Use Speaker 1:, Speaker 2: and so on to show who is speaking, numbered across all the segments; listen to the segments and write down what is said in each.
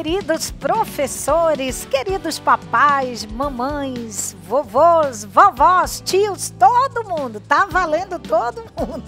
Speaker 1: queridos professores, queridos papais, mamães, vovôs, vovós, tios, todo mundo, tá valendo todo mundo.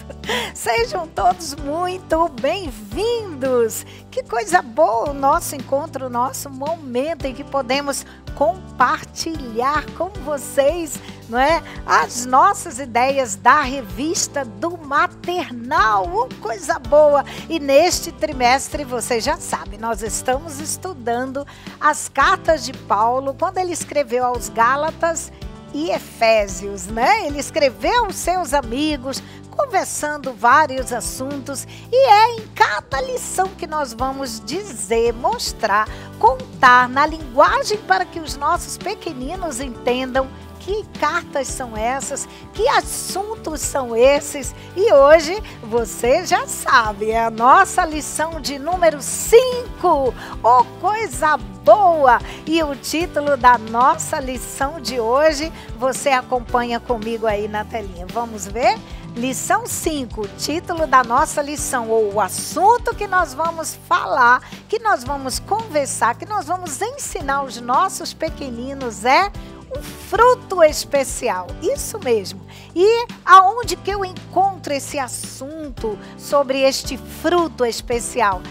Speaker 1: Sejam todos muito bem-vindos. Que coisa boa o nosso encontro, o nosso momento em que podemos compartilhar com vocês, não é? As nossas ideias da revista do maternal, coisa boa. E neste trimestre, você já sabe, nós estamos estudando as cartas de Paulo, quando ele escreveu aos Gálatas e Efésios, né? Ele escreveu aos seus amigos, conversando vários assuntos, e é em cada lição que nós vamos dizer, mostrar, contar na linguagem para que os nossos pequeninos entendam que cartas são essas, que assuntos são esses. E hoje, você já sabe, é a nossa lição de número 5. Oh, coisa boa! E o título da nossa lição de hoje, você acompanha comigo aí na telinha. Vamos ver? Lição 5, título da nossa lição, ou o assunto que nós vamos falar, que nós vamos conversar, que nós vamos ensinar os nossos pequeninos é um fruto especial, isso mesmo. E aonde que eu encontro esse assunto sobre este fruto especial?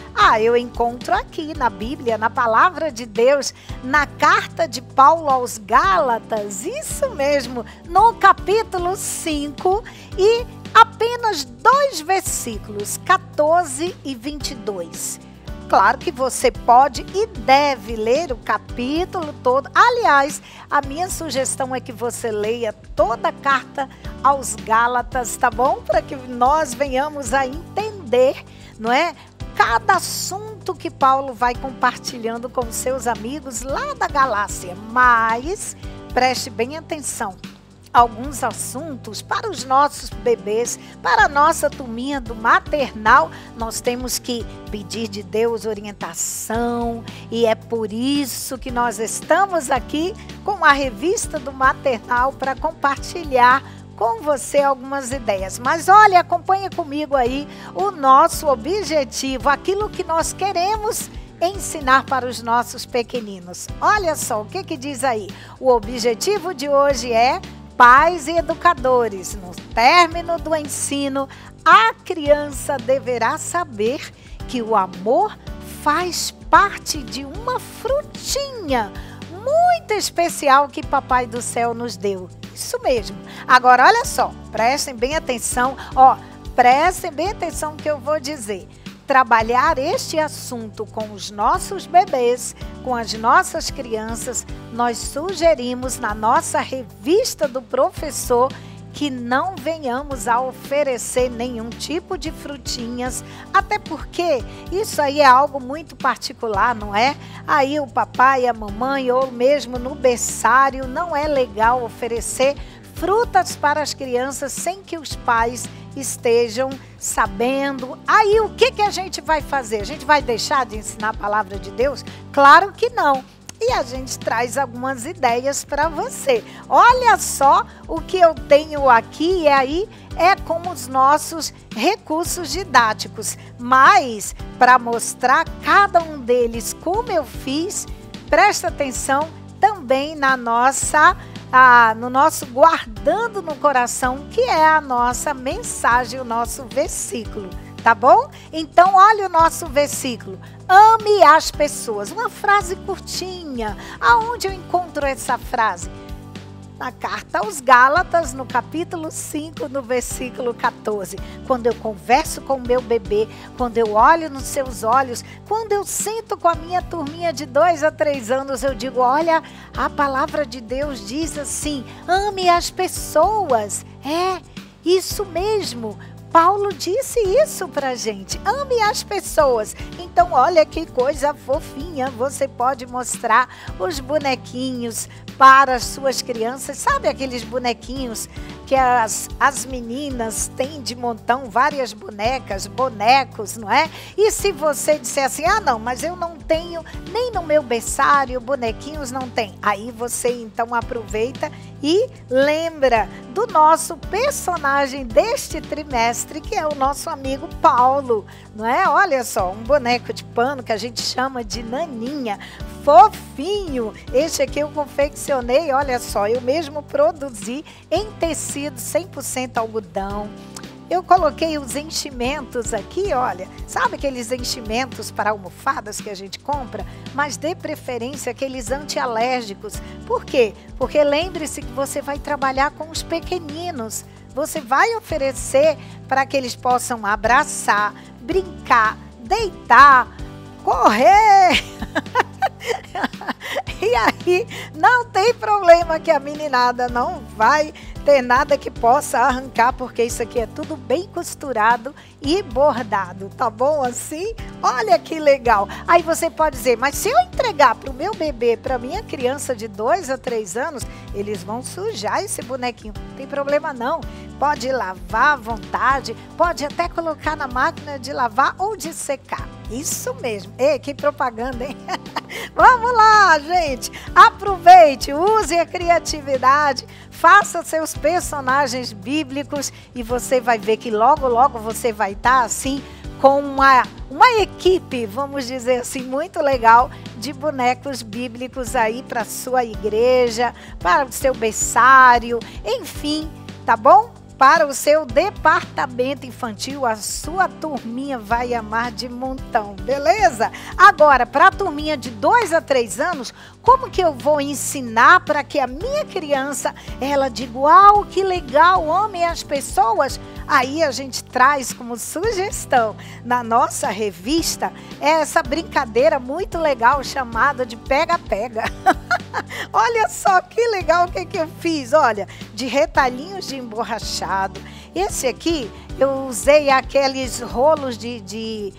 Speaker 1: Eu encontro aqui na Bíblia, na Palavra de Deus, na carta de Paulo aos Gálatas, isso mesmo, no capítulo 5 e apenas 2 versículos, 14 e 22. Claro que você pode e deve ler o capítulo todo. Aliás, a minha sugestão é que você leia toda a carta aos Gálatas, tá bom? Para que nós venhamos a entender, não é? Cada assunto que Paulo vai compartilhando com seus amigos lá da Galácia. Mas preste bem atenção. Alguns assuntos para os nossos bebês, para a nossa turminha do maternal, nós temos que pedir de Deus orientação, e é por isso que nós estamos aqui com a revista do maternal para compartilhar com você algumas ideias. Mas olha, acompanhe comigo aí o nosso objetivo, aquilo que nós queremos ensinar para os nossos pequeninos. Olha só o que diz aí. O objetivo de hoje é: pais e educadores, no término do ensino, a criança deverá saber que o amor faz parte de uma frutinha muito especial que Papai do Céu nos deu. Isso mesmo. Agora, olha só, prestem bem atenção, prestem bem atenção no que eu vou dizer. Trabalhar este assunto com os nossos bebês, com as nossas crianças, nós sugerimos na nossa revista do professor que não venhamos a oferecer nenhum tipo de frutinhas, até porque isso aí é algo muito particular, não é? Aí o papai e a mamãe, ou mesmo no berçário, não é legal oferecer frutas para as crianças sem que os pais estejam sabendo. Aí o que a gente vai fazer? A gente vai deixar de ensinar a palavra de Deus? Claro que não. E a gente traz algumas ideias para você. Olha só o que eu tenho aqui, e aí é com os nossos recursos didáticos. Mas, para mostrar cada um deles como eu fiz, presta atenção também na nossa no nosso guardando no coração, que é a nossa mensagem, o nosso versículo, tá bom? Então, olha o nosso versículo. Ame as pessoas. Uma frase curtinha. Aonde eu encontro essa frase? Na carta aos Gálatas, no capítulo 5, no versículo 14. Quando eu converso com o meu bebê, quando eu olho nos seus olhos, quando eu sinto com a minha turminha de 2 a 3 anos, eu digo, olha, a palavra de Deus diz assim, ame as pessoas. É, isso mesmo. Paulo disse isso pra gente, ame as pessoas. Então olha que coisa fofinha, você pode mostrar os bonequinhos para as suas crianças. Sabe aqueles bonequinhos porque as meninas têm de montão várias bonecas, bonecos, não é? E se você disser assim, ah não, mas eu não tenho, nem no meu berçário, bonequinhos não tem. Aí você então aproveita e lembra do nosso personagem deste trimestre, que é o nosso amigo Paulo, não é? Olha só, um boneco de pano que a gente chama de Naninha, fofinho. Este aqui eu confeccionei, olha só, eu mesmo produzi em tecido 100% algodão. Eu coloquei os enchimentos aqui, olha, sabe aqueles enchimentos para almofadas que a gente compra? Mas de preferência aqueles antialérgicos. Por quê? Porque lembre-se que você vai trabalhar com os pequeninos. Você vai oferecer para que eles possam abraçar, brincar, deitar, correr. E aí não tem problema que a meninada não vai ter nada que possa arrancar, porque isso aqui é tudo bem costurado e bordado, tá bom assim? Olha que legal. Aí você pode dizer, mas se eu entregar para o meu bebê, para minha criança de 2 a 3 anos, eles vão sujar esse bonequinho. Não tem problema não. Pode lavar à vontade, pode até colocar na máquina de lavar ou de secar. Isso mesmo. Ei, que propaganda, hein? Vamos lá, gente. Aproveite, use a criatividade, faça seus personagens bíblicos e você vai ver que logo, logo você vai estar assim com uma equipe, vamos dizer assim, muito legal de bonecos bíblicos aí para sua igreja, para o seu berçário, enfim, tá bom? Para o seu departamento infantil, a sua turminha vai amar de montão, beleza? Agora, para a turminha de 2 a 3 anos, como que eu vou ensinar para que a minha criança, ela diga, uau, que legal, ame as pessoas? Aí a gente traz como sugestão na nossa revista essa brincadeira muito legal chamada de pega-pega. Olha só que legal o que eu fiz, olha, de retalhinhos de emborrachado. Esse aqui eu usei aqueles rolos de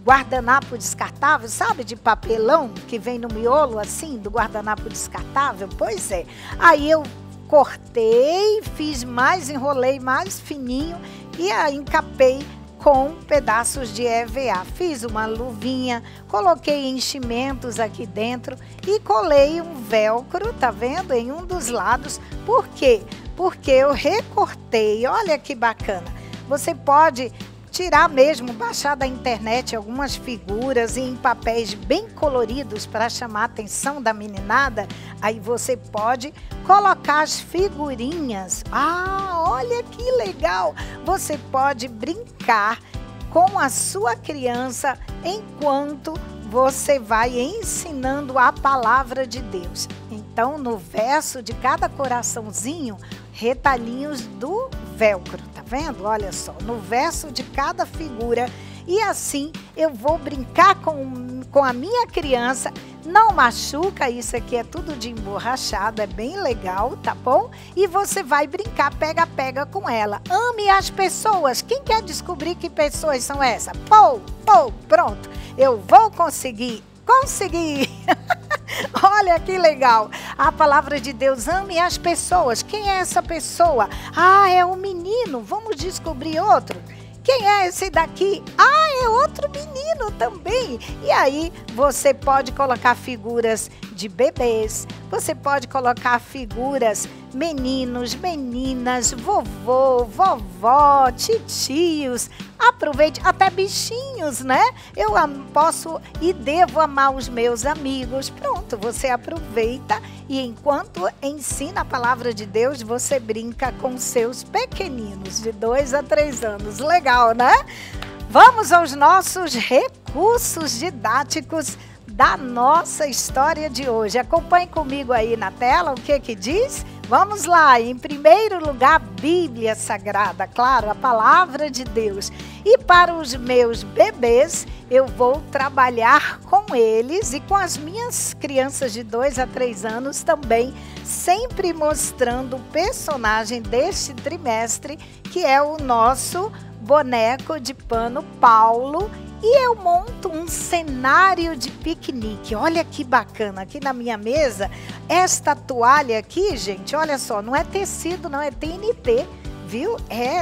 Speaker 1: guardanapo descartável, sabe, de papelão que vem no miolo assim do guardanapo descartável? Pois é, aí eu cortei, fiz mais, enrolei mais fininho e aí encapei com pedaços de EVA. Fiz uma luvinha, coloquei enchimentos aqui dentro e colei um velcro, tá vendo? Em um dos lados. Por quê? Porque eu recortei, olha que bacana. Você pode tirar mesmo, baixar da internet algumas figuras em papéis bem coloridos para chamar a atenção da meninada. Aí você pode colocar as figurinhas. Ah, olha que legal! Você pode brincar com a sua criança enquanto você vai ensinando a palavra de Deus. Então, no verso de cada coraçãozinho, retalhinhos do velcro, tá vendo? Olha só, no verso de cada figura. E assim eu vou brincar com a minha criança. Não machuca, isso aqui é tudo de emborrachado, é bem legal, tá bom? E você vai brincar pega-pega com ela. Ame as pessoas. Quem quer descobrir que pessoas são essas? Pronto. Eu vou conseguir. Consegui! Olha que legal. A palavra de Deus, ame as pessoas. Quem é essa pessoa? Ah, é um menino. Vamos descobrir outro. Quem é esse daqui? Ah, é outro menino também. E aí você pode colocar figuras de bebês, você pode colocar figuras meninos, meninas, vovô, vovó, titios. Aproveite, até bichinhos, né? Eu posso e devo amar os meus amigos. Pronto, você aproveita e enquanto ensina a palavra de Deus, você brinca com seus pequeninos de 2 a 3 anos. Legal, né? Vamos aos nossos recursos didáticos da nossa história de hoje. Acompanhe comigo aí na tela o que diz. Vamos lá, em primeiro lugar, Bíblia Sagrada, claro, a palavra de Deus. E para os meus bebês, eu vou trabalhar com eles e com as minhas crianças de 2 a 3 anos também, sempre mostrando o personagem deste trimestre, que é o nosso boneco de pano Paulo. E eu monto um cenário de piquenique. Olha que bacana, aqui na minha mesa, esta toalha aqui, gente, olha só, não é tecido, não, é TNT. Viu?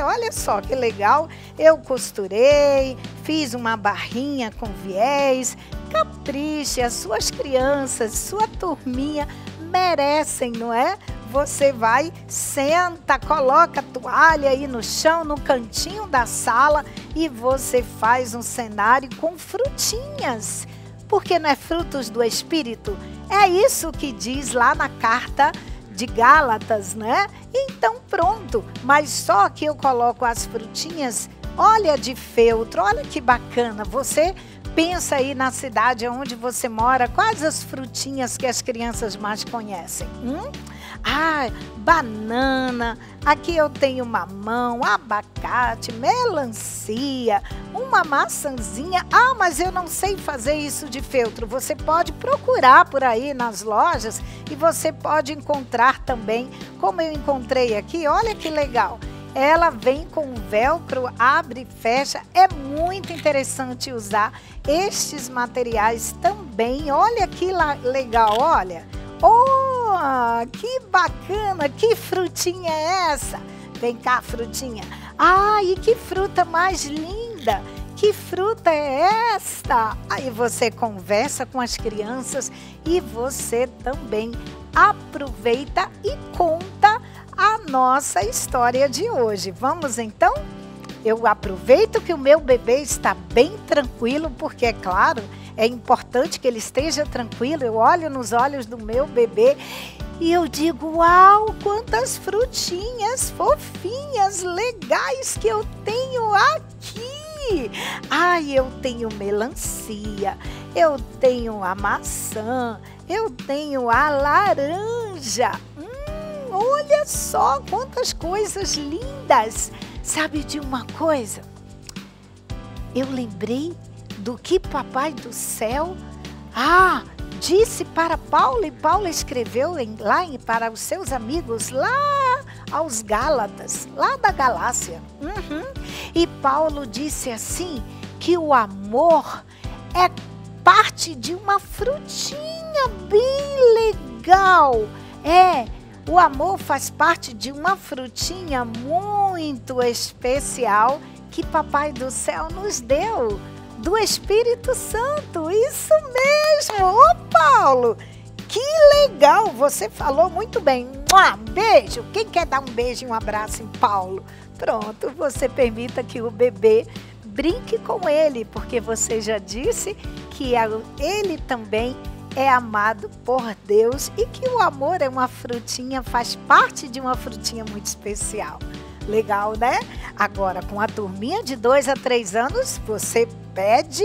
Speaker 1: Olha só que legal. Eu costurei, fiz uma barrinha com viés. Capriche, as suas crianças, sua turminha merecem, não é? Você vai, senta, coloca a toalha aí no chão, no cantinho da sala e você faz um cenário com frutinhas. Porque não é frutos do Espírito? É isso que diz lá na carta de Gálatas, né? Então pronto, mas só que eu coloco as frutinhas, olha, de feltro, olha que bacana. Você pensa aí na cidade onde você mora, quais as frutinhas que as crianças mais conhecem? Banana, aqui eu tenho mamão, abacate, melancia, uma maçãzinha. Mas eu não sei fazer isso de feltro. Você pode procurar por aí nas lojas e você pode encontrar também, como eu encontrei aqui, olha que legal. Ela vem com velcro, abre e fecha. É muito interessante usar estes materiais também. Olha que legal, olha. Que bacana, que frutinha é essa? Vem cá, frutinha. E que fruta mais linda. Que fruta é esta? Aí você conversa com as crianças e você também aproveita e conta a nossa história de hoje. Vamos então? Eu aproveito que o meu bebê está bem tranquilo, porque é claro, é importante que ele esteja tranquilo. Eu olho nos olhos do meu bebê e eu digo, uau, quantas frutinhas fofinhas, legais que eu tenho aqui. Eu tenho melancia, eu tenho a maçã, eu tenho a laranja. Olha só quantas coisas lindas. Sabe de uma coisa? Eu lembrei do que Papai do Céu disse para Paulo, e Paulo escreveu para os seus amigos lá aos Gálatas, lá da Galácia. E Paulo disse assim, que o amor é parte de uma frutinha bem legal. O amor faz parte de uma frutinha muito especial que Papai do Céu nos deu, do Espírito Santo. Isso mesmo! Paulo, que legal! Você falou muito bem. Beijo! Quem quer dar um beijo e um abraço em Paulo? Pronto, você permita que o bebê brinque com ele, porque você já disse que ele também é amado por Deus e que o amor é uma frutinha, faz parte de uma frutinha muito especial. Legal, né? Agora, com a turminha de 2 a 3 anos, você pede,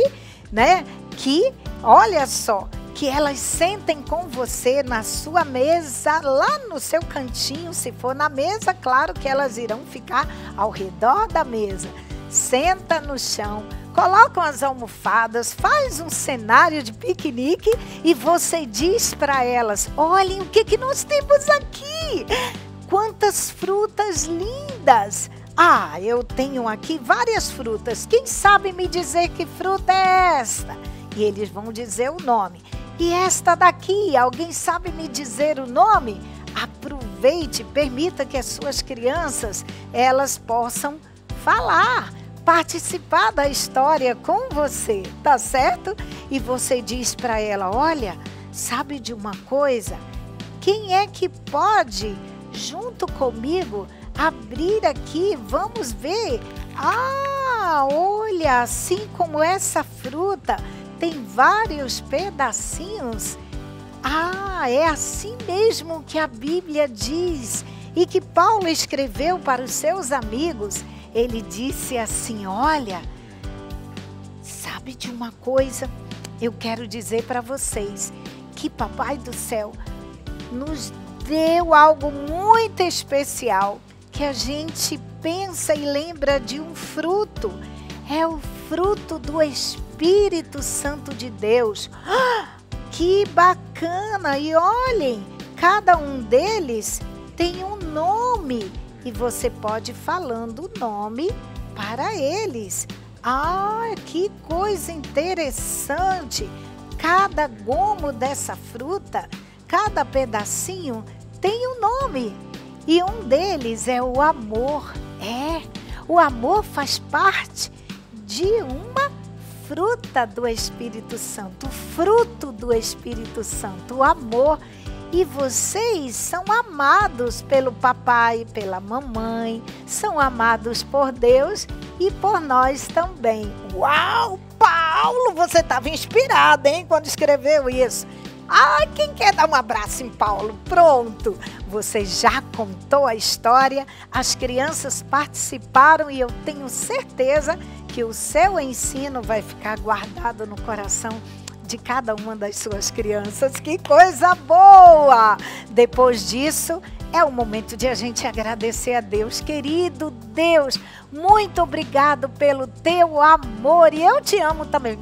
Speaker 1: né, que, olha só, que elas sentem com você na sua mesa, lá no seu cantinho. Se for na mesa, claro que elas irão ficar ao redor da mesa. Senta no chão, colocam as almofadas, faz um cenário de piquenique e você diz para elas, olhem o que nós temos aqui. Quantas frutas lindas! Eu tenho aqui várias frutas. Quem sabe me dizer que fruta é esta? E eles vão dizer o nome. E esta daqui, alguém sabe me dizer o nome? Aproveite, permita que as suas crianças, elas possam falar, participar da história com você, tá certo? E você diz para ela, olha, sabe de uma coisa? Quem é que pode, junto comigo, abrir aqui? Vamos ver. Olha, assim como essa fruta tem vários pedacinhos. É assim mesmo que a Bíblia diz e que Paulo escreveu para os seus amigos. Ele disse assim, olha, sabe de uma coisa? Eu quero dizer para vocês que Papai do Céu nos deu algo muito especial, que a gente pensa e lembra de um fruto. É o fruto do Espírito Santo de Deus. Que bacana! E olhem, cada um deles tem um nome e você pode ir falando o nome para eles. Ah, que coisa interessante! Cada gomo dessa fruta, cada pedacinho tem um nome. E um deles é o amor. O amor faz parte de uma fruta do Espírito Santo, o fruto do Espírito Santo, o amor. E vocês são amados pelo papai, pela mamãe, são amados por Deus e por nós também. Uau, Paulo, você estava inspirado, hein, quando escreveu isso. Ah, quem quer dar um abraço em Paulo? Pronto, você já contou a história, as crianças participaram e eu tenho certeza que o seu ensino vai ficar guardado no coração de cada uma das suas crianças. Que coisa boa! Depois disso, é o momento de a gente agradecer a Deus. Querido Deus, muito obrigado pelo teu amor e eu te amo também.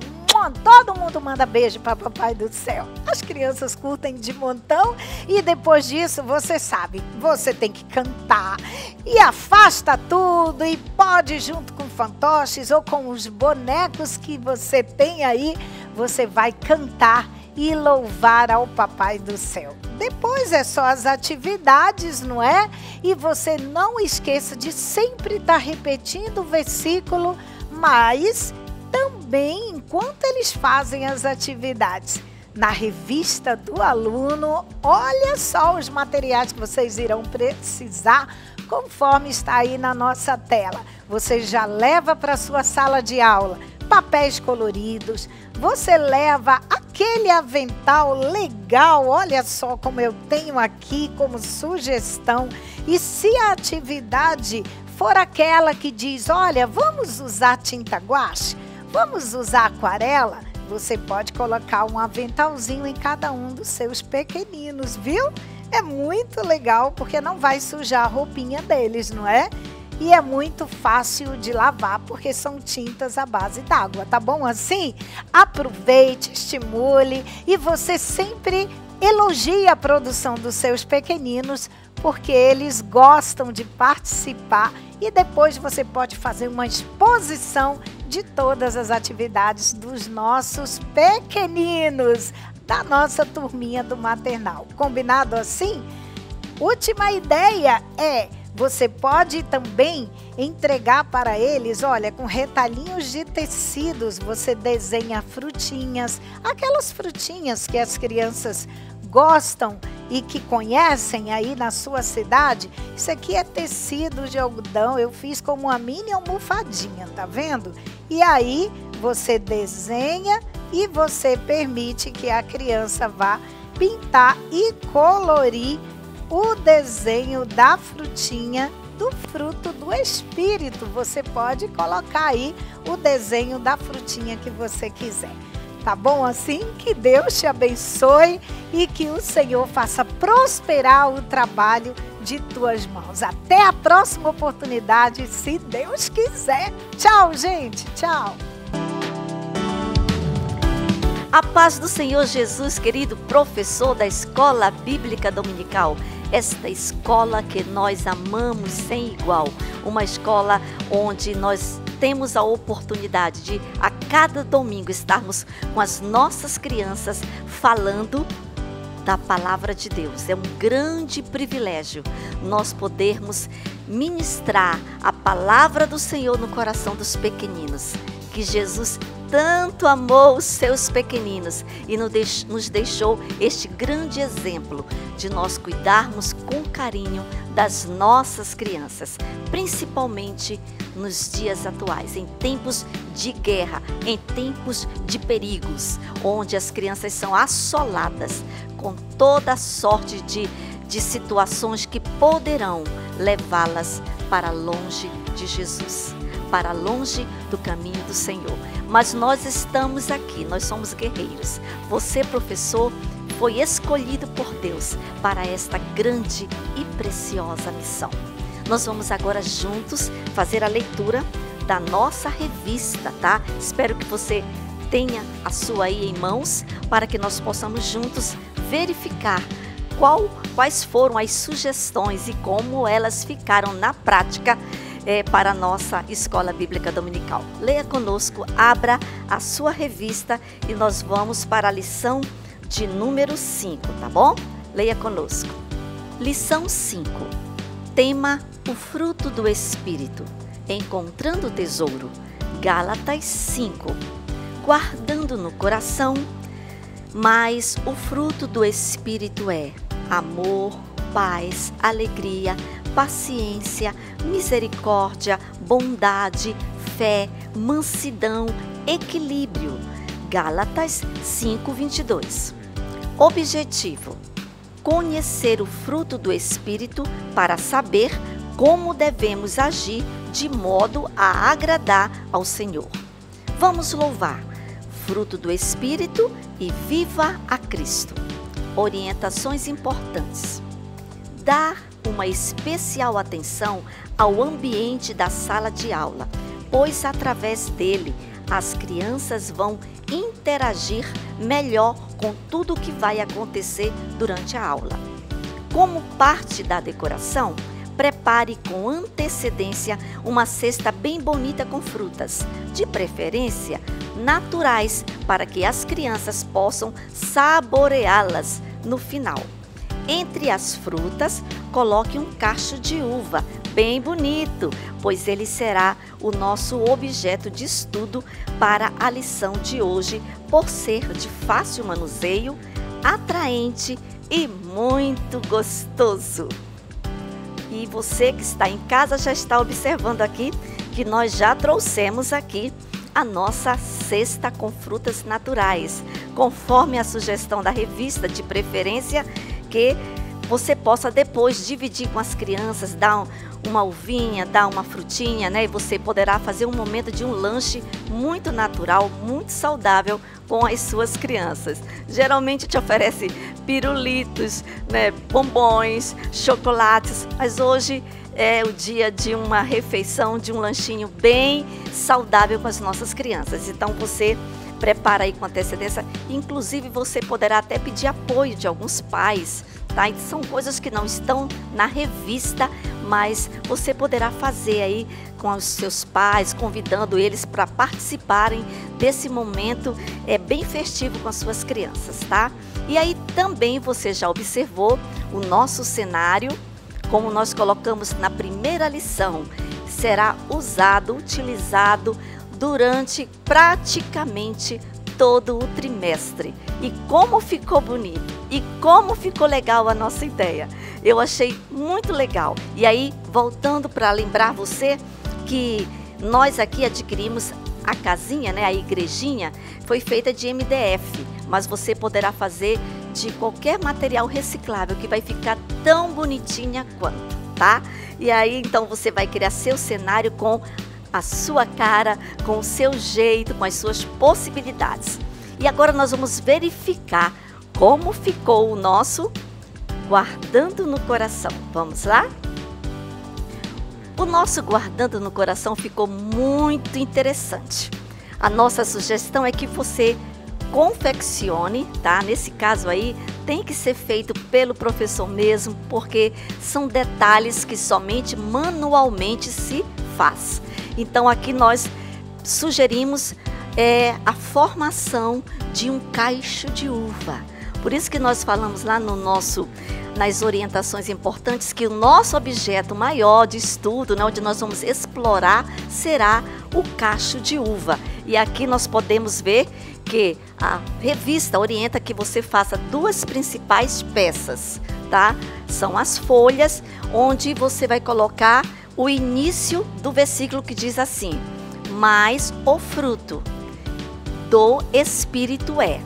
Speaker 1: Todo mundo manda beijo para Papai do Céu. As crianças curtem de montão e depois disso, você sabe, você tem que cantar. E afasta tudo e pode, junto com fantoches ou com os bonecos que você tem aí, você vai cantar e louvar ao Papai do Céu. Depois é só as atividades, não é? E você não esqueça de sempre estar repetindo o versículo, mas também enquanto eles fazem as atividades. Na revista do aluno, olha só os materiais que vocês irão precisar, conforme está aí na nossa tela. Você já leva para a sua sala de aula papéis coloridos, você leva aquele avental legal, olha só como eu tenho aqui como sugestão. E se a atividade for aquela que diz, olha, vamos usar tinta guache, vamos usar aquarela, você pode colocar um aventalzinho em cada um dos seus pequeninos, viu? É muito legal porque não vai sujar a roupinha deles, não é? E é muito fácil de lavar porque são tintas à base d'água, tá bom assim? Aproveite, estimule e você sempre elogie a produção dos seus pequeninos porque eles gostam de participar e depois você pode fazer uma exposição de todas as atividades dos nossos pequeninos, da nossa turminha do maternal. Combinado assim? Última ideia é, você pode também entregar para eles, olha, com retalhinhos de tecidos, você desenha frutinhas, aquelas frutinhas que as crianças gostam e que conhecem aí na sua cidade. Isso aqui é tecido de algodão, eu fiz como uma mini almofadinha, tá vendo? E aí você desenha e você permite que a criança vá pintar e colorir o desenho da frutinha do fruto do Espírito. Você pode colocar aí o desenho da frutinha que você quiser. Tá bom assim? Que Deus te abençoe e que o Senhor faça prosperar o trabalho de tuas mãos. Até a próxima oportunidade, se Deus quiser. Tchau, gente. Tchau.
Speaker 2: A paz do Senhor Jesus, querido professor da Escola Bíblica Dominical. Esta escola que nós amamos sem igual. Uma escola onde nós temos a oportunidade de, a cada domingo, estarmos com as nossas crianças falando da palavra de Deus. É um grande privilégio nós podermos ministrar a palavra do Senhor no coração dos pequeninos. Que Jesus tanto amou os seus pequeninos e nos deixou este grande exemplo de nós cuidarmos com carinho das nossas crianças, principalmente nos dias atuais, em tempos de guerra, em tempos de perigos, onde as crianças são assoladas com toda sorte de situações que poderão levá-las para longe de Jesus, para longe do caminho do Senhor. Mas nós estamos aqui, nós somos guerreiros. Você, professor, foi escolhido por Deus para esta grande e preciosa missão. Nós vamos agora juntos fazer a leitura da nossa revista, tá? Espero que você tenha a sua aí em mãos para que nós possamos juntos verificar quais foram as sugestões e como elas ficaram na prática para a nossa Escola Bíblica Dominical. Leia conosco, abra a sua revista e nós vamos para a lição de número 5, tá bom? Leia conosco. Lição 5. Tema: o fruto do Espírito. Encontrando o tesouro. Gálatas 5. Guardando no coração. Mas o fruto do Espírito é amor, paz, alegria, paciência, misericórdia, bondade, fé, mansidão, equilíbrio. Gálatas 5:22. Objetivo: conhecer o fruto do Espírito para saber como devemos agir de modo a agradar ao Senhor. Vamos louvar. Fruto do Espírito e viva a Cristo. Orientações importantes. Dar uma especial atenção ao ambiente da sala de aula, pois através dele as crianças vão interagir melhor com tudo o que vai acontecer durante a aula. Como parte da decoração, prepare com antecedência uma cesta bem bonita com frutas, de preferência naturais, para que as crianças possam saboreá-las no final. Entre as frutas, coloque um cacho de uva, bem bonito, pois ele será o nosso objeto de estudo para a lição de hoje, por ser de fácil manuseio, atraente e muito gostoso. E você que está em casa já está observando aqui que nós já trouxemos aqui a nossa cesta com frutas naturais, conforme a sugestão da revista, de preferência que você possa depois dividir com as crianças, dar uma uvinha, dar uma frutinha, né? E você poderá fazer um momento de um lanche muito natural, muito saudável com as suas crianças. Geralmente te oferece pirulitos, né? Bombons, chocolates, mas hoje é o dia de uma refeição, de um lanchinho bem saudável com as nossas crianças. Então você prepara aí com antecedência, inclusive você poderá até pedir apoio de alguns pais, tá? São coisas que não estão na revista, mas você poderá fazer aí com os seus pais, convidando eles para participarem desse momento bem festivo com as suas crianças, tá? E aí também você já observou o nosso cenário, como nós colocamos na primeira lição, será utilizado durante praticamente todo o trimestre. E como ficou bonito, e como ficou legal a nossa ideia. Eu achei muito legal. E aí, voltando para lembrar você que nós aqui adquirimos a casinha, né, a igrejinha, foi feita de MDF, mas você poderá fazer de qualquer material reciclável, que vai ficar tão bonitinha quanto, tá? E aí, então, você vai criar seu cenário com a sua cara, com o seu jeito, com as suas possibilidades. E agora nós vamos verificar como ficou o nosso Guardando no Coração. Vamos lá? O nosso Guardando no Coração ficou muito interessante. A nossa sugestão é que você confeccione, tá? Nesse caso aí, tem que ser feito pelo professor mesmo, porque são detalhes que somente manualmente se faz. Então aqui nós sugerimos a formação de um cacho de uva. Por isso que nós falamos lá nas orientações importantes que o nosso objeto maior de estudo, né, onde nós vamos explorar, será o cacho de uva. E aqui nós podemos ver que a revista orienta que você faça duas principais peças, tá? São as folhas, onde você vai colocar o início do versículo que diz assim: mas o fruto do Espírito é.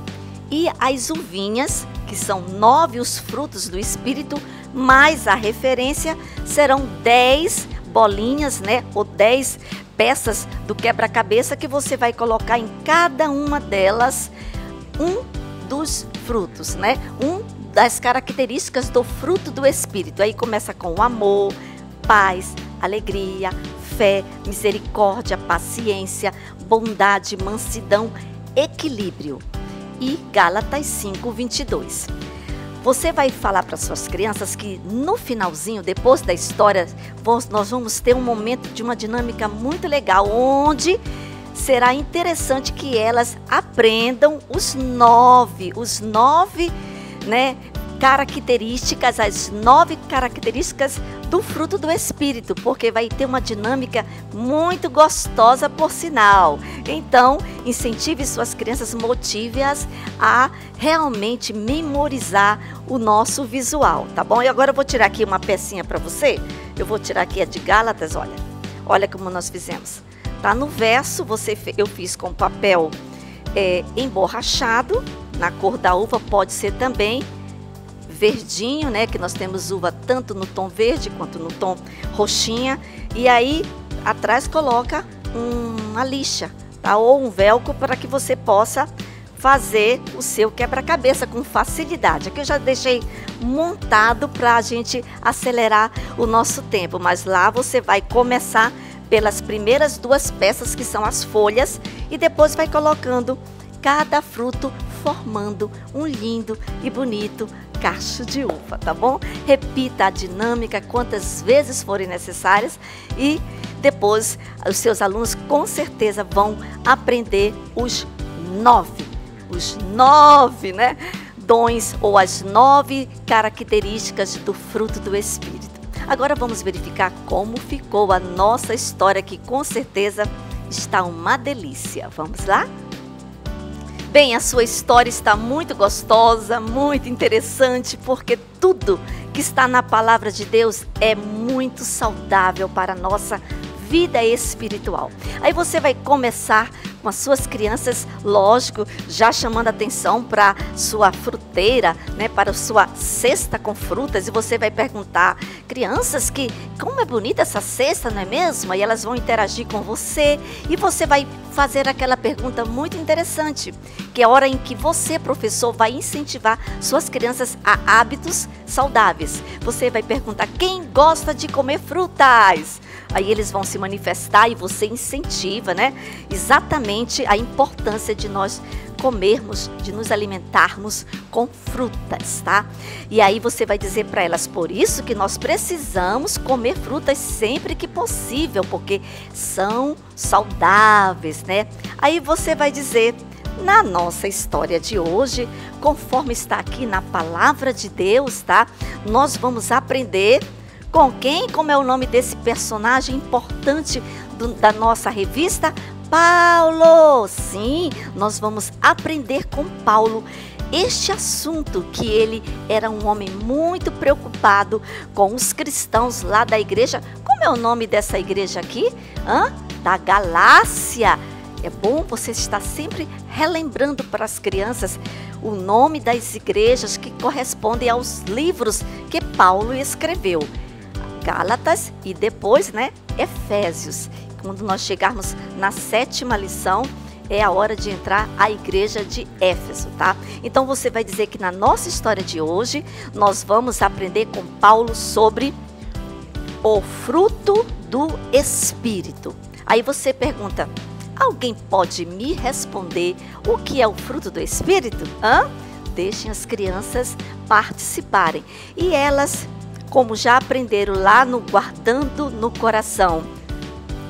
Speaker 2: E as uvinhas, que são 9 os frutos do Espírito, mais a referência, serão 10 bolinhas, né? Ou 10 peças do quebra-cabeça que você vai colocar em cada uma delas um dos frutos, né? Um das características do fruto do Espírito. Aí começa com o amor, paz, alegria, fé, misericórdia, paciência, bondade, mansidão, equilíbrio. E Gálatas 5:22. Você vai falar para suas crianças que no finalzinho, depois da história, nós vamos ter um momento de uma dinâmica muito legal, onde será interessante que elas aprendam os nove, né, características, as 9 características do fruto do Espírito, porque vai ter uma dinâmica muito gostosa, por sinal. Então, incentive suas crianças, motive-as a realmente memorizar o nosso visual, tá bom? E agora eu vou tirar aqui uma pecinha para você. Eu vou tirar aqui a de Gálatas, olha. Olha como nós fizemos. Tá no verso, eu fiz com papel emborrachado, na cor da uva, pode ser também verdinho, né? Que nós temos uva tanto no tom verde quanto no tom roxinha. E aí, atrás coloca uma lixa, tá? Ou um velcro para que você possa fazer o seu quebra-cabeça com facilidade. Aqui eu já deixei montado para a gente acelerar o nosso tempo, mas lá você vai começar pelas primeiras 2 peças, que são as folhas, e depois vai colocando cada fruto, formando um lindo e bonito cacho de uva, tá bom? Repita a dinâmica quantas vezes forem necessárias e depois os seus alunos com certeza vão aprender os 9, né, dons, ou as 9 características do fruto do Espírito. Agora vamos verificar como ficou a nossa história, que com certeza está uma delícia. Vamos lá? Bem, a sua história está muito gostosa, muito interessante, porque tudo que está na palavra de Deus é muito saudável para a nossa vida espiritual. Aí você vai começar com as suas crianças, lógico, já chamando atenção para sua fruteira, né, para a sua cesta com frutas, e você vai perguntar, crianças, que como é bonita essa cesta, não é mesmo? E elas vão interagir com você, e você vai fazer aquela pergunta muito interessante, que é a hora em que você, professor, vai incentivar suas crianças a hábitos saudáveis. Você vai perguntar, quem gosta de comer frutas? Aí eles vão se manifestar e você incentiva, né? Exatamente a importância de nós comermos, de nos alimentarmos com frutas, tá? E aí você vai dizer para elas, por isso que nós precisamos comer frutas sempre que possível, porque são saudáveis, né? Aí você vai dizer, na nossa história de hoje, conforme está aqui na palavra de Deus, tá? Nós vamos aprender com quem? Como é o nome desse personagem importante da nossa revista? Paulo! Sim, nós vamos aprender com Paulo este assunto, que ele era um homem muito preocupado com os cristãos lá da igreja. Como é o nome dessa igreja aqui? Da Galácia. É bom você estar sempre relembrando para as crianças o nome das igrejas que correspondem aos livros que Paulo escreveu. Gálatas e depois, né, Efésios. Quando nós chegarmos na 7ª lição, é a hora de entrar a igreja de Éfeso, tá? Então você vai dizer que na nossa história de hoje, nós vamos aprender com Paulo sobre o fruto do Espírito. Aí você pergunta, alguém pode me responder o que é o fruto do Espírito? Deixem as crianças participarem. E elas, como já aprenderam lá no Guardando no Coração,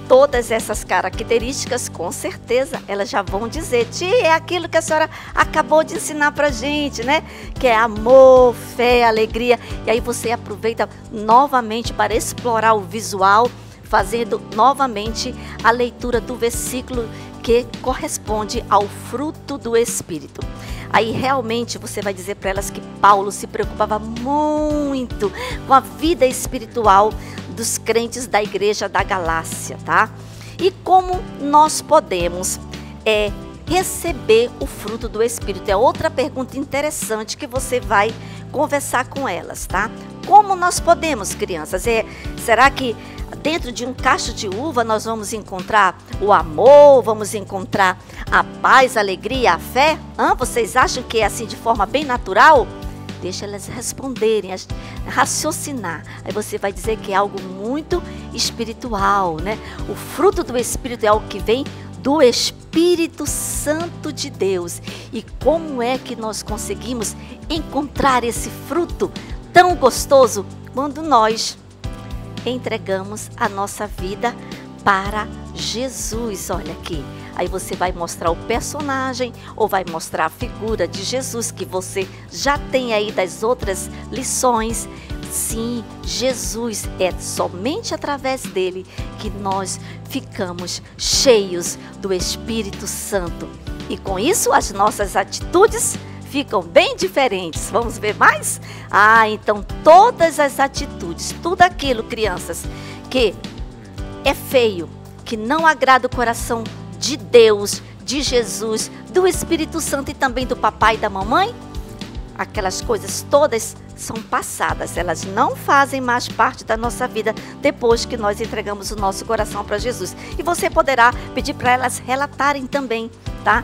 Speaker 2: todas essas características, com certeza, elas já vão dizer, tia, é aquilo que a senhora acabou de ensinar pra gente, né? Que é amor, fé, alegria. E aí você aproveita novamente para explorar o visual, fazendo novamente a leitura do versículo que corresponde ao fruto do Espírito. Aí realmente você vai dizer para elas que Paulo se preocupava muito com a vida espiritual dos crentes da igreja da Galácia, tá? E como nós podemos receber o fruto do Espírito? É outra pergunta interessante que você vai conversar com elas, tá? Como nós podemos, crianças? Será que dentro de um cacho de uva nós vamos encontrar o amor, vamos encontrar a paz, a alegria, a fé? Vocês acham que é assim de forma bem natural? Deixa elas responderem, raciocinar. Aí você vai dizer que é algo muito espiritual, né? O fruto do Espírito é algo que vem do Espírito Espírito Santo de Deus. E como é que nós conseguimos encontrar esse fruto tão gostoso? Quando nós entregamos a nossa vida para Jesus. Olha aqui, aí você vai mostrar o personagem ou vai mostrar a figura de Jesus que você já tem aí das outras lições. Sim, Jesus, é somente através dele que nós ficamos cheios do Espírito Santo. E com isso as nossas atitudes ficam bem diferentes. Vamos ver mais? Então todas as atitudes, tudo aquilo, crianças, que é feio, que não agrada o coração de Deus, de Jesus, do Espírito Santo e também do papai e da mamãe, aquelas coisas todas são passadas, elas não fazem mais parte da nossa vida depois que nós entregamos o nosso coração para Jesus. E você poderá pedir para elas relatarem também, tá?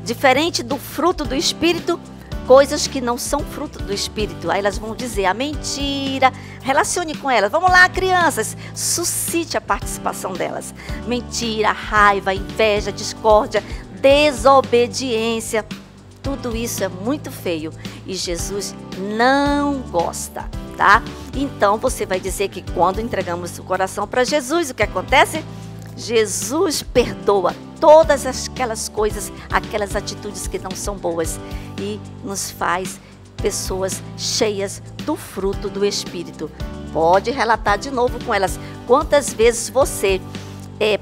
Speaker 2: Diferente do fruto do Espírito, coisas que não são fruto do Espírito. Aí elas vão dizer a mentira. Relacione com elas. Vamos lá, crianças. Suscite a participação delas. Mentira, raiva, inveja, discórdia, desobediência. Tudo isso é muito feio e Jesus não gosta, tá? Então você vai dizer que quando entregamos o coração para Jesus, o que acontece? Jesus perdoa todas aquelas coisas, aquelas atitudes que não são boas e nos faz pessoas cheias do fruto do Espírito. Pode relatar de novo com elas quantas vezes você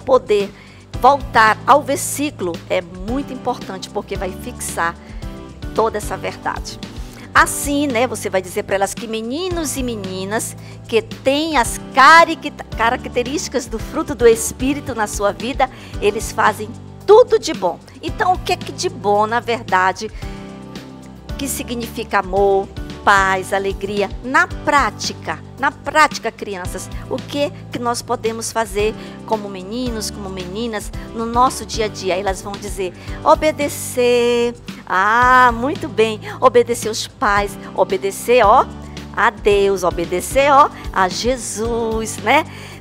Speaker 2: poder voltar ao versículo é muito importante, porque vai fixar toda essa verdade. Assim, você vai dizer para elas que meninos e meninas que têm as características do fruto do Espírito na sua vida, eles fazem tudo de bom. Então, o que é que de bom, na verdade, que significa amor, paz, alegria, na prática, crianças, o que nós podemos fazer como meninos, como meninas, no nosso dia a dia? Elas vão dizer, obedecer, muito bem, obedecer os pais, obedecer, a Deus, obedecer, a Jesus,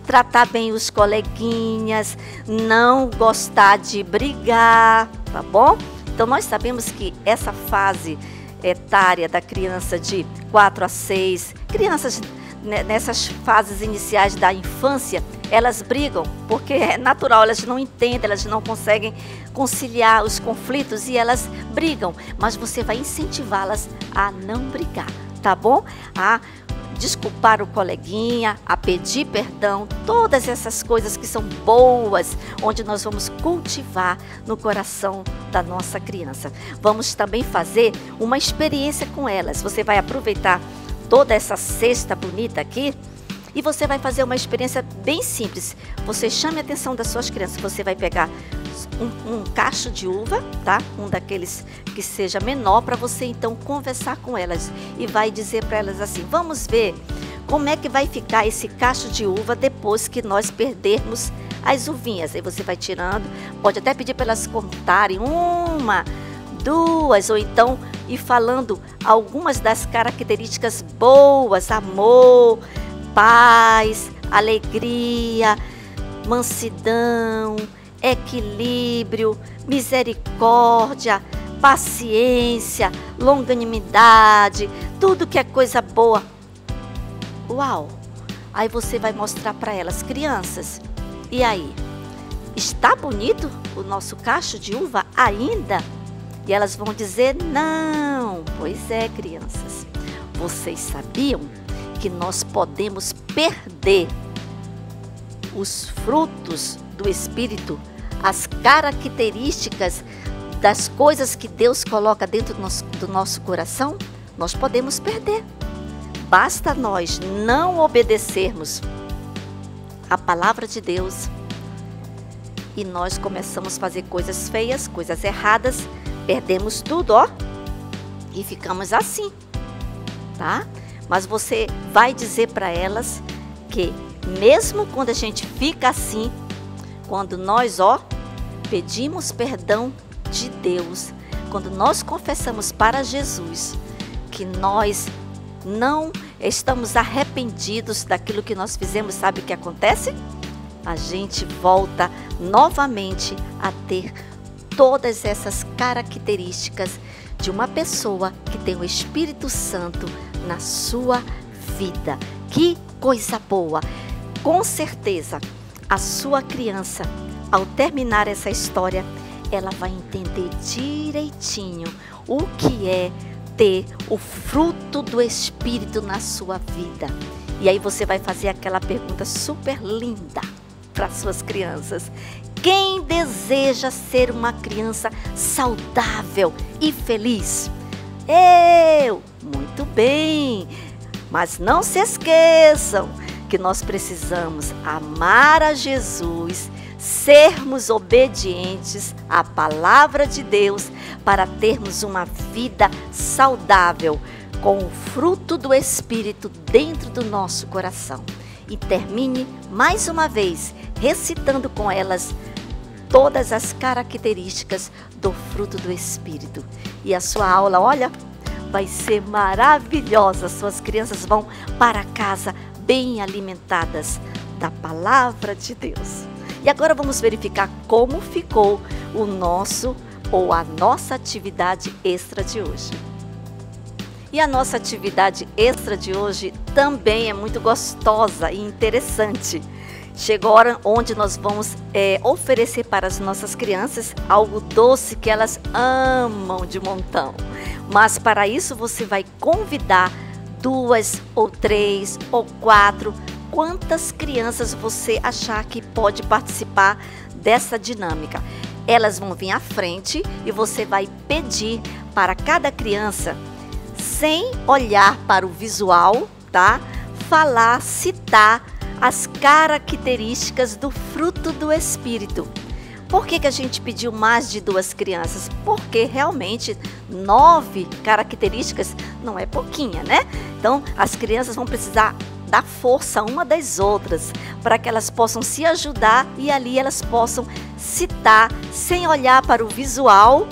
Speaker 2: tratar bem os coleguinhas, não gostar de brigar, tá bom? Então, nós sabemos que essa fase etária da criança de 4 a 6, crianças nessas fases iniciais da infância, elas brigam, porque é natural, elas não entendem, elas não conseguem conciliar os conflitos e elas brigam, mas você vai incentivá-las a não brigar, tá bom? A desculpar o coleguinha, a pedir perdão, todas essas coisas que são boas, onde nós vamos cultivar no coração da nossa criança. Vamos também fazer uma experiência com elas. Você vai aproveitar toda essa cesta bonita aqui e você vai fazer uma experiência bem simples. Você chame a atenção das suas crianças. Você vai pegar um cacho de uva, tá? Um daqueles que seja menor, para você então conversar com elas e vai dizer para elas assim: vamos ver como é que vai ficar esse cacho de uva depois que nós perdermos as uvinhas. Aí você vai tirando, pode até pedir para elas contarem 1, 2, ou então ir falando algumas das características boas: amor, paz, alegria, mansidão, equilíbrio, misericórdia, paciência, longanimidade, tudo que é coisa boa. Uau! Aí você vai mostrar para elas: crianças, e aí? Está bonito o nosso cacho de uva ainda? E elas vão dizer: não. Pois é, crianças, vocês sabiam que nós podemos perder os frutos do Espírito, as características das coisas que Deus coloca dentro do nosso coração? Nós podemos perder. Basta nós não obedecermos a palavra de Deus e nós começamos a fazer coisas feias, coisas erradas, perdemos tudo, e ficamos assim, tá? Mas você vai dizer para elas que mesmo quando a gente fica assim, quando nós, pedimos perdão de Deus, quando nós confessamos para Jesus que nós não estamos arrependidos daquilo que nós fizemos, sabe o que acontece? A gente volta novamente a ter todas essas características de uma pessoa que tem o Espírito Santo na sua vida. Que coisa boa! Com certeza, a sua criança, ao terminar essa história, ela vai entender direitinho o que é ter o fruto do Espírito na sua vida. E aí você vai fazer aquela pergunta super linda para suas crianças. Quem deseja ser uma criança saudável e feliz? Eu! Muito bem! Mas não se esqueçam que nós precisamos amar a Jesus, sermos obedientes à palavra de Deus para termos uma vida saudável, com o fruto do Espírito dentro do nosso coração. E termine mais uma vez recitando com elas todas as características do fruto do Espírito. E a sua aula, olha, vai ser maravilhosa. Suas crianças vão para casa bem alimentadas da palavra de Deus. E agora vamos verificar como ficou o nosso ou a nossa atividade extra de hoje. E a nossa atividade extra de hoje também é muito gostosa e interessante. Chegou a hora onde nós vamos oferecer para as nossas crianças algo doce que elas amam de montão. Mas para isso você vai convidar 2 ou 3 ou 4, quantas crianças você achar que pode participar dessa dinâmica. Elas vão vir à frente e você vai pedir para cada criança, sem olhar para o visual, tá? Falar, citar as características do fruto do Espírito. Por que a gente pediu mais de 2 crianças? Porque realmente 9 características não é pouquinha, né? Então, as crianças vão precisar dar força uma das outras para que elas possam se ajudar e ali elas possam citar, sem olhar para o visual,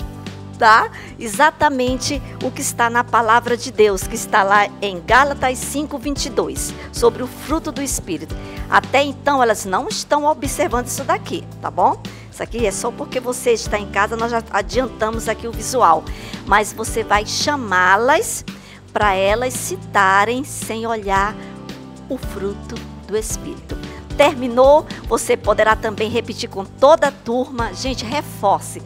Speaker 2: tá? Exatamente o que está na palavra de Deus, que está lá em Gálatas 5:22, sobre o fruto do Espírito. Até então elas não estão observando isso daqui, tá bom? Isso aqui é só porque você está em casa, nós já adiantamos aqui o visual. Mas você vai chamá-las para elas citarem sem olhar o fruto do Espírito. Terminou, você poderá também repetir com toda a turma. Gente, reforce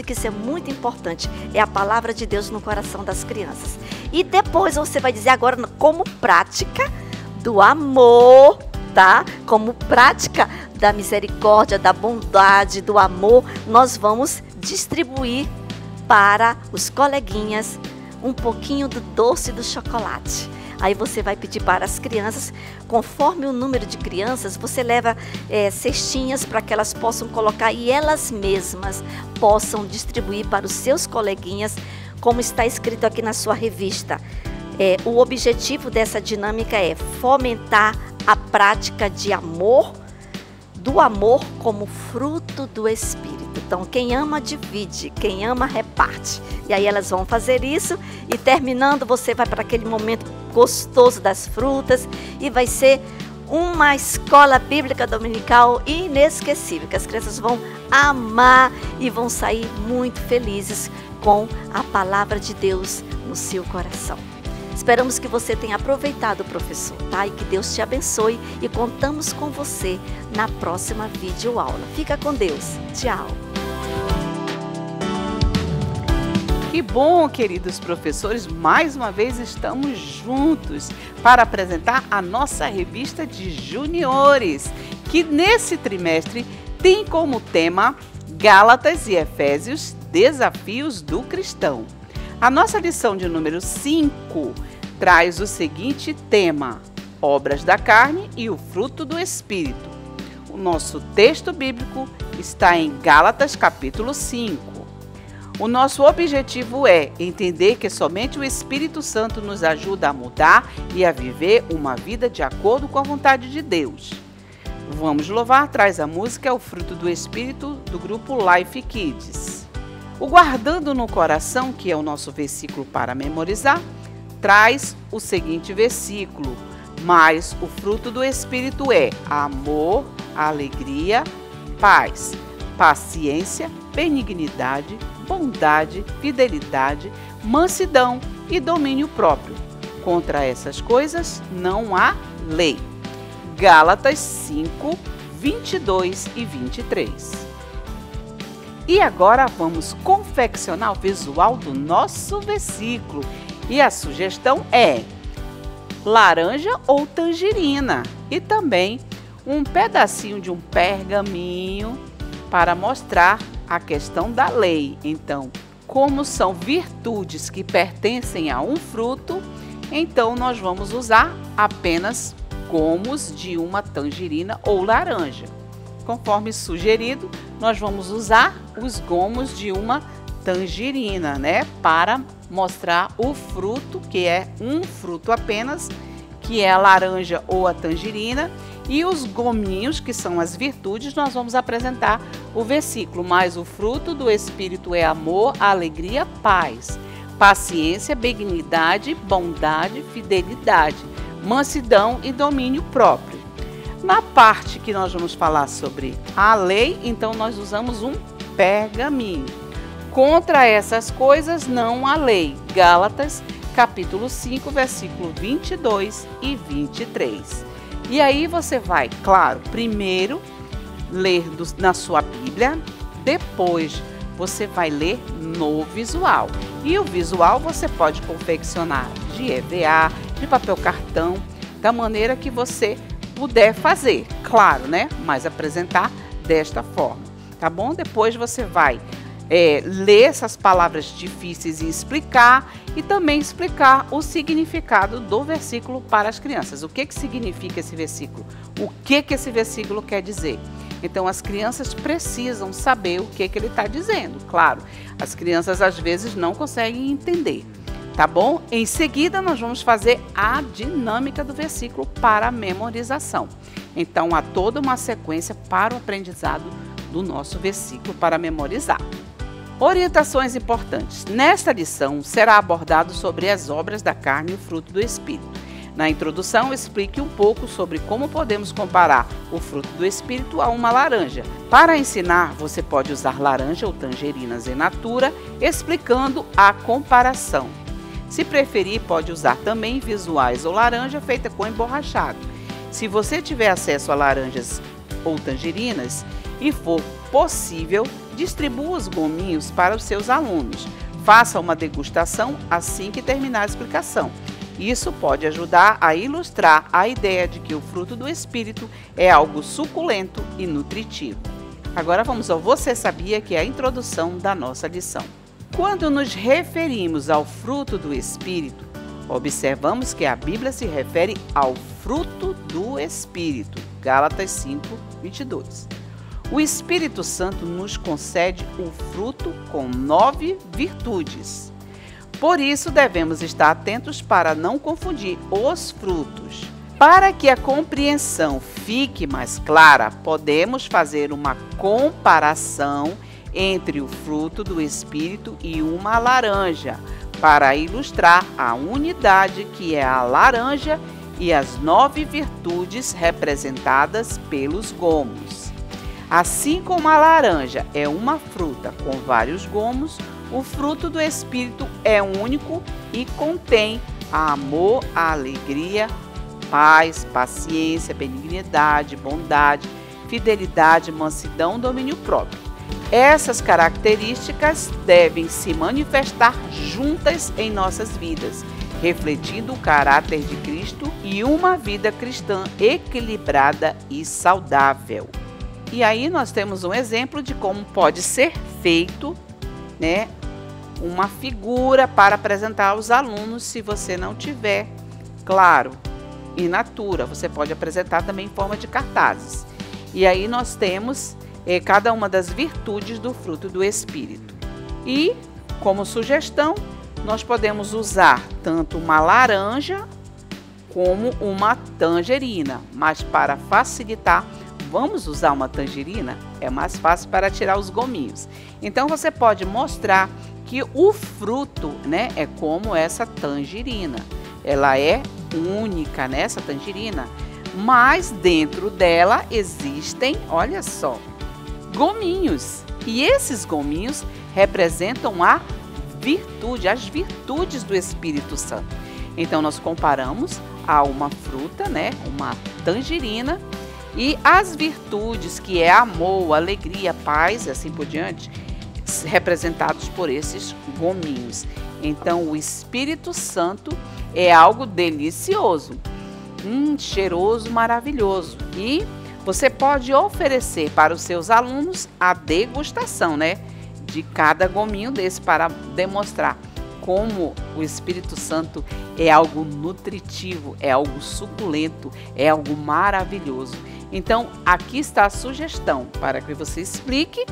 Speaker 2: que isso é muito importante. É a palavra de Deus no coração das crianças. E depois você vai dizer agora como prática do amor, tá? Como prática da misericórdia, da bondade, do amor, nós vamos distribuir para os coleguinhas um pouquinho do doce do chocolate. Aí você vai pedir para as crianças, conforme o número de crianças, você leva cestinhas para que elas possam colocar e elas mesmas possam distribuir para os seus coleguinhas, como está escrito aqui na sua revista. O objetivo dessa dinâmica é fomentar a prática de amor, do amor como fruto do Espírito. Então, quem ama divide, quem ama reparte. E aí elas vão fazer isso e terminando você vai para aquele momento gostoso das frutas e vai ser uma escola bíblica dominical inesquecível, que as crianças vão amar e vão sair muito felizes com a palavra de Deus no seu coração. Esperamos que você tenha aproveitado, professor, tá? E que Deus te abençoe e contamos com você na próxima videoaula. Fica com Deus. Tchau.
Speaker 3: Que bom, queridos professores, mais uma vez estamos juntos para apresentar a nossa revista de juniores, que nesse trimestre tem como tema Gálatas e Efésios, Desafios do Cristão. A nossa lição de número 5 traz o seguinte tema: obras da carne e o fruto do Espírito. O nosso texto bíblico está em Gálatas capítulo 5. O nosso objetivo é entender que somente o Espírito Santo nos ajuda a mudar e a viver uma vida de acordo com a vontade de Deus. Vamos louvar, traz a música O Fruto do Espírito, do grupo Life Kids. O Guardando no Coração, que é o nosso versículo para memorizar, traz o seguinte versículo: mas o fruto do Espírito é amor, alegria, paz, paciência, benignidade, bondade, fidelidade, mansidão e domínio próprio. Contra essas coisas não há lei. Gálatas 5, 22 e 23. E agora vamos confeccionar o visual do nosso versículo. E a sugestão é laranja ou tangerina. E também um pedacinho de um pergaminho para mostrar a questão da lei. Então, como são virtudes que pertencem a um fruto, então nós vamos usar apenas gomos de uma tangerina ou laranja. Conforme sugerido, nós vamos usar os gomos de uma tangerina, né? Para mostrar o fruto, que é um fruto apenas, que é a laranja ou a tangerina. E os gominhos, que são as virtudes, nós vamos apresentar o versículo. Mas o fruto do Espírito é amor, alegria, paz, paciência, benignidade, bondade, fidelidade, mansidão e domínio próprio. Na parte que nós vamos falar sobre a lei, então nós usamos um pergaminho. Contra essas coisas não há lei. Gálatas, capítulo 5, versículo 22 e 23. E aí você vai, claro, primeiro ler na sua Bíblia, depois você vai ler no visual. E o visual você pode confeccionar de EVA, de papel cartão, da maneira que você puder fazer, claro, né? Mas apresentar desta forma, tá bom? Depois você vai ler essas palavras difíceis e explicar, e também explicar o significado do versículo para as crianças. O que significa esse versículo? O que esse versículo quer dizer? Então, as crianças precisam saber o que ele está dizendo. Claro, as crianças às vezes não conseguem entender, tá bom? Em seguida, nós vamos fazer a dinâmica do versículo para a memorização. Então, há toda uma sequência para o aprendizado do nosso versículo para memorizar. Orientações importantes. Nesta lição, será abordado sobre as obras da carne e o fruto do Espírito. Na introdução, explique um pouco sobre como podemos comparar o fruto do Espírito a uma laranja. Para ensinar, você pode usar laranja ou tangerinas in natura, explicando a comparação. Se preferir, pode usar também visuais ou laranja feita com emborrachado. Se você tiver acesso a laranjas ou tangerinas e for possível, distribua os gominhos para os seus alunos. Faça uma degustação assim que terminar a explicação. Isso pode ajudar a ilustrar a ideia de que o fruto do Espírito é algo suculento e nutritivo. Agora vamos ao Você Sabia, que é a introdução da nossa lição. Quando nos referimos ao fruto do Espírito, observamos que a Bíblia se refere ao fruto do Espírito. Gálatas 5, 22. O Espírito Santo nos concede o fruto com 9 virtudes. Por isso, devemos estar atentos para não confundir os frutos. Para que a compreensão fique mais clara, podemos fazer uma comparação entre o fruto do Espírito e uma laranja, para ilustrar a unidade que é a laranja e as 9 virtudes representadas pelos gomos. Assim como a laranja é uma fruta com vários gomos, o fruto do Espírito é único e contém amor, alegria, paz, paciência, benignidade, bondade, fidelidade, mansidão, domínio próprio. Essas características devem se manifestar juntas em nossas vidas, refletindo o caráter de Cristo e uma vida cristã equilibrada e saudável. E aí nós temos um exemplo de como pode ser feito, né, uma figura para apresentar aos alunos, se você não tiver, claro, in natura. Você pode apresentar também em forma de cartazes. E aí nós temos cada uma das virtudes do fruto do Espírito. E, como sugestão, nós podemos usar tanto uma laranja como uma tangerina, mas para facilitar, vamos usar uma tangerina, é mais fácil para tirar os gominhos. Então você pode mostrar que o fruto, né, é como essa tangerina. Ela é única, né, essa tangerina, mas dentro dela existem, olha só, gominhos. E esses gominhos representam a virtude, as virtudes do Espírito Santo. Então nós comparamos a uma fruta, né, uma tangerina, e as virtudes, que é amor, alegria, paz e assim por diante, representados por esses gominhos. Então o Espírito Santo é algo delicioso, cheiroso, maravilhoso. E você pode oferecer para os seus alunos a degustação, né, de cada gominho desse, para demonstrar como o Espírito Santo é algo nutritivo, é algo suculento, é algo maravilhoso. Então, aqui está a sugestão para que você explique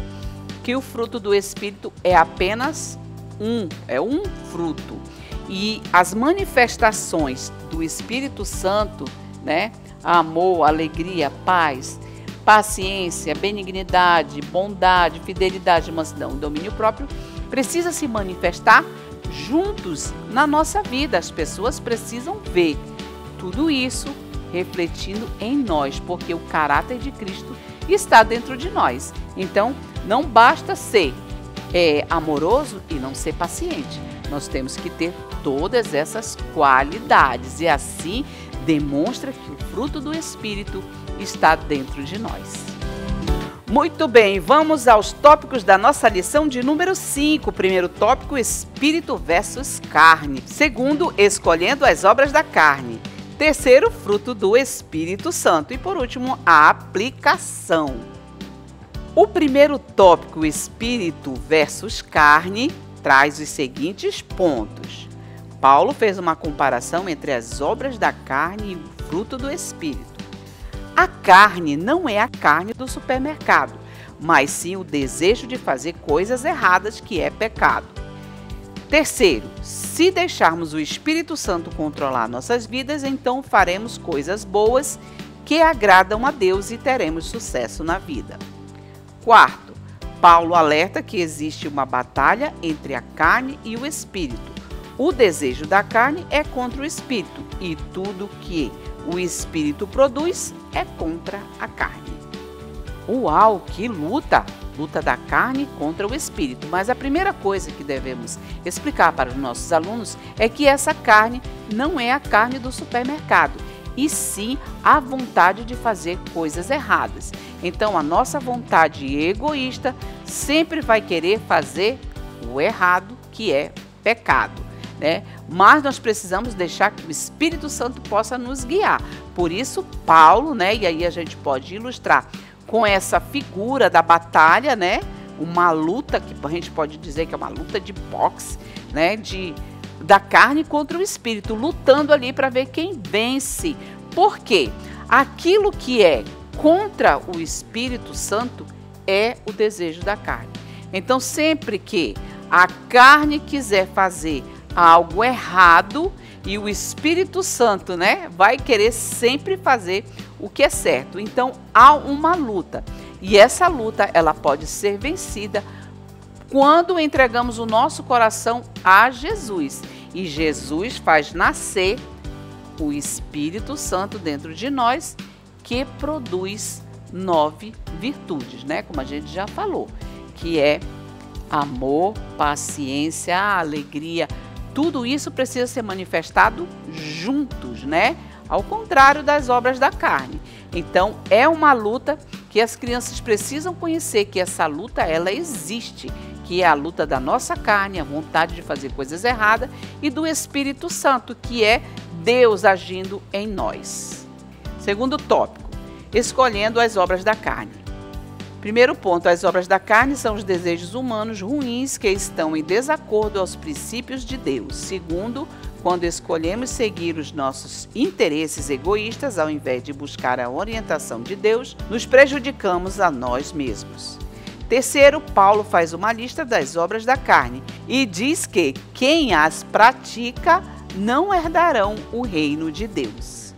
Speaker 3: que o fruto do Espírito é apenas um fruto. E as manifestações do Espírito Santo, né, amor, alegria, paz, paciência, benignidade, bondade, fidelidade, mansidão, domínio próprio, precisa se manifestar juntos na nossa vida. As pessoas precisam ver tudo isso refletindo em nós, porque o caráter de Cristo está dentro de nós. Então, não basta ser amoroso e não ser paciente. Nós temos que ter todas essas qualidades, e assim demonstra que o fruto do Espírito está dentro de nós. Muito bem, vamos aos tópicos da nossa lição de número 5. Primeiro tópico, Espírito versus carne. Segundo, escolhendo as obras da carne. Terceiro, fruto do Espírito Santo. E por último, a aplicação. O primeiro tópico, Espírito versus carne, traz os seguintes pontos. Paulo fez uma comparação entre as obras da carne e o fruto do Espírito. A carne não é a carne do supermercado, mas sim o desejo de fazer coisas erradas, que é pecado. Terceiro, se deixarmos o Espírito Santo controlar nossas vidas, então faremos coisas boas que agradam a Deus e teremos sucesso na vida. Quarto, Paulo alerta que existe uma batalha entre a carne e o Espírito. O desejo da carne é contra o Espírito, e tudo que o Espírito produz é contra a carne. Uau, que luta! Luta da carne contra o Espírito. Mas a primeira coisa que devemos explicar para os nossos alunos é que essa carne não é a carne do supermercado, e sim a vontade de fazer coisas erradas. Então, a nossa vontade egoísta sempre vai querer fazer o errado, que é pecado, né? Mas nós precisamos deixar que o Espírito Santo possa nos guiar. Por isso, Paulo, né? E aí a gente pode ilustrar com essa figura da batalha, né? Uma luta que a gente pode dizer que é uma luta de boxe, né? Da carne contra o Espírito, lutando ali para ver quem vence. Por quê? Aquilo que é contra o Espírito Santo é o desejo da carne. Então, sempre que a carne quiser fazer algo errado, e o Espírito Santo, né, vai querer sempre fazer o que é certo. Então, há uma luta. E essa luta, ela pode ser vencida quando entregamos o nosso coração a Jesus. E Jesus faz nascer o Espírito Santo dentro de nós, que produz 9 virtudes, né? Como a gente já falou, que é amor, paciência, alegria. Tudo isso precisa ser manifestado juntos, né? Ao contrário das obras da carne. Então, é uma luta que as crianças precisam conhecer, que essa luta, ela existe, que é a luta da nossa carne, a vontade de fazer coisas erradas, e do Espírito Santo, que é Deus agindo em nós. Segundo tópico, escolhendo as obras da carne. Primeiro ponto, as obras da carne são os desejos humanos ruins que estão em desacordo aos princípios de Deus. Segundo, quando escolhemos seguir os nossos interesses egoístas ao invés de buscar a orientação de Deus, nos prejudicamos a nós mesmos. Terceiro, Paulo faz uma lista das obras da carne e diz que quem as pratica não herdarão o reino de Deus.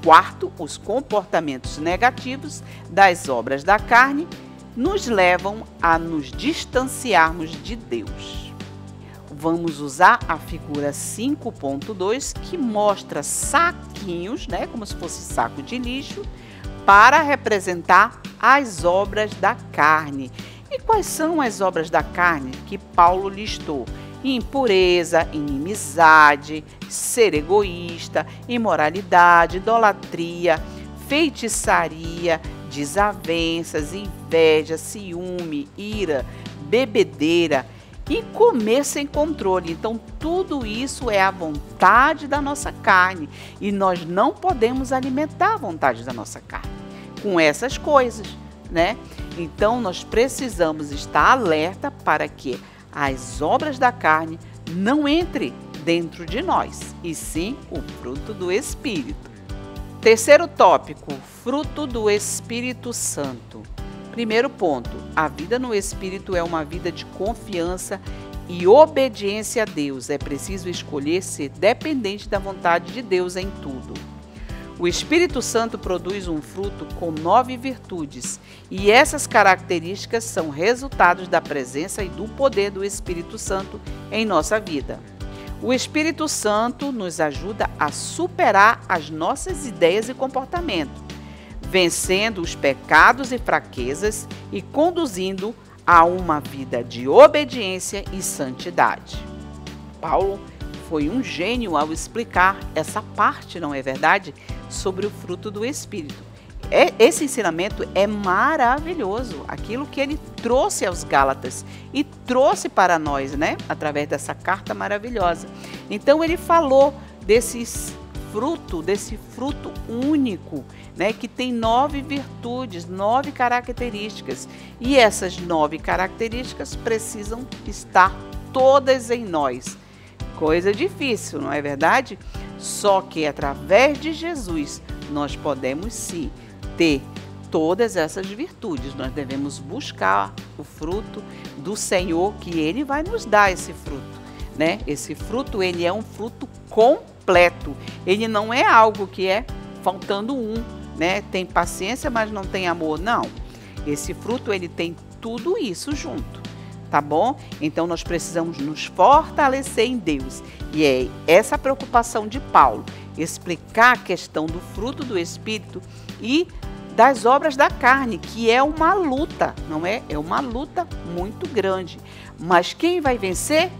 Speaker 3: Quarto, os comportamentos negativos das obras da carne nos levam a nos distanciarmos de Deus. Vamos usar a figura 5.2, que mostra saquinhos, né, como se fosse saco de lixo, para representar as obras da carne. E quais são as obras da carne que Paulo listou? Impureza, inimizade, ser egoísta, imoralidade, idolatria, feitiçaria, desavenças, inveja, ciúme, ira, bebedeira e comer sem controle. Então, tudo isso é a vontade da nossa carne e nós não podemos alimentar a vontade da nossa carne com essas coisas, né? Então, nós precisamos estar alerta para que as obras da carne não entrem dentro de nós, e sim o fruto do Espírito. Terceiro tópico, fruto do Espírito Santo. Primeiro ponto, a vida no Espírito é uma vida de confiança e obediência a Deus. É preciso escolher ser dependente da vontade de Deus em tudo. O Espírito Santo produz um fruto com 9 virtudes, e essas características são resultados da presença e do poder do Espírito Santo em nossa vida. O Espírito Santo nos ajuda a superar as nossas ideias e comportamento, vencendo os pecados e fraquezas e conduzindo a uma vida de obediência e santidade. Paulo foi um gênio ao explicar essa parte, não é verdade? Sobre o fruto do Espírito. Esse ensinamento é maravilhoso, aquilo que ele trouxe aos Gálatas e trouxe para nós, né? Através dessa carta maravilhosa. Então ele falou desse fruto único, né? Que tem 9 virtudes, 9 características. E essas 9 características precisam estar todas em nós. Coisa difícil, não é verdade? Só que através de Jesus nós podemos sim ter todas essas virtudes. Nós devemos buscar o fruto do Senhor, que Ele vai nos dar esse fruto, né? Esse fruto, ele é um fruto completo. Ele não é algo que é faltando um, né? Tem paciência, mas não tem amor. Não. Esse fruto, ele tem tudo isso junto. Tá bom? Então, nós precisamos nos fortalecer em Deus. E é essa preocupação de Paulo, explicar a questão do fruto do Espírito e das obras da carne, que é uma luta, não é? É uma luta muito grande. Mas quem vai vencer?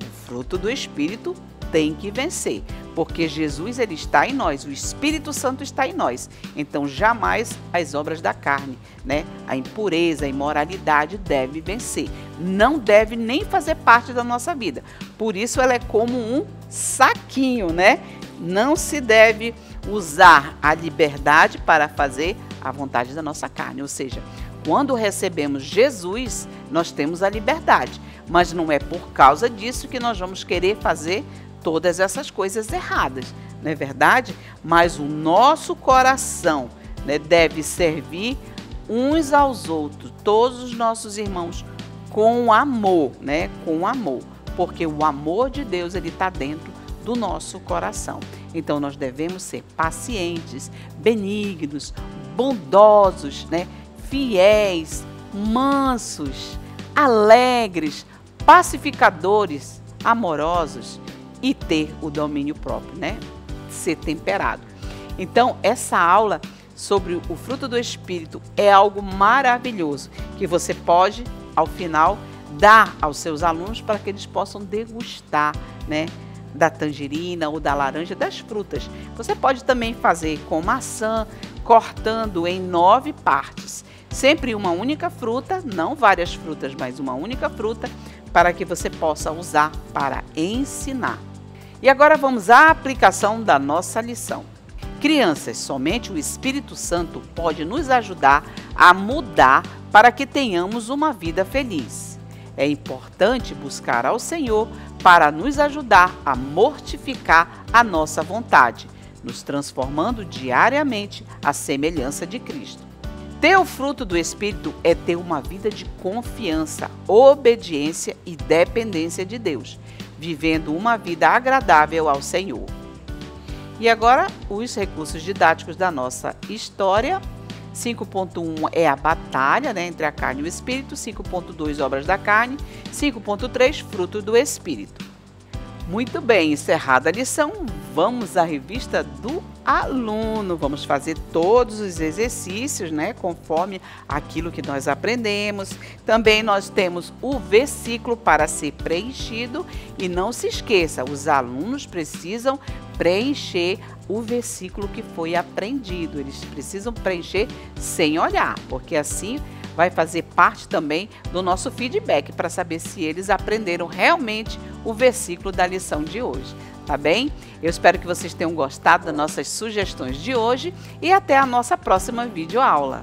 Speaker 3: O fruto do Espírito tem que vencer, porque Jesus, ele está em nós, o Espírito Santo está em nós. Então, jamais as obras da carne, né? A impureza, a imoralidade deve vencer. Não deve nem fazer parte da nossa vida. Por isso, ela é como um saquinho, né? Não se deve usar a liberdade para fazer a vontade da nossa carne. Ou seja, quando recebemos Jesus, nós temos a liberdade. Mas não é por causa disso que nós vamos querer fazer todas essas coisas erradas, não é verdade? Mas o nosso coração, né, deve servir uns aos outros, todos os nossos irmãos, com amor, né? Com amor, porque o amor de Deus, ele está dentro do nosso coração. Então nós devemos ser pacientes, benignos, bondosos, né? Fiéis, mansos, alegres, pacificadores, amorosos e ter o domínio próprio, né? Ser temperado. Então, essa aula sobre o fruto do Espírito é algo maravilhoso que você pode, ao final, dar aos seus alunos para que eles possam degustar, né? Da tangerina ou da laranja, das frutas. Você pode também fazer com maçã, cortando em 9 partes. Sempre uma única fruta, não várias frutas, mas uma única fruta, para que você possa usar para ensinar. E agora vamos à aplicação da nossa lição. Crianças, somente o Espírito Santo pode nos ajudar a mudar para que tenhamos uma vida feliz. É importante buscar ao Senhor para nos ajudar a mortificar a nossa vontade, nos transformando diariamente à semelhança de Cristo. Ter o fruto do Espírito é ter uma vida de confiança, obediência e dependência de Deus, vivendo uma vida agradável ao Senhor. E agora, os recursos didáticos da nossa história. 5.1 é a batalha, né, entre a carne e o Espírito. 5.2, obras da carne. 5.3, fruto do Espírito. Muito bem, encerrada a lição, vamos à revista do aluno. Vamos fazer todos os exercícios, né, conforme aquilo que nós aprendemos. Também nós temos o versículo para ser preenchido e não se esqueça, os alunos precisam preencher o versículo que foi aprendido. Eles precisam preencher sem olhar, porque assim vai fazer parte também do nosso feedback para saber se eles aprenderam realmente o versículo da lição de hoje. Tá bem? Eu espero que vocês tenham gostado das nossas sugestões de hoje e até a nossa próxima videoaula.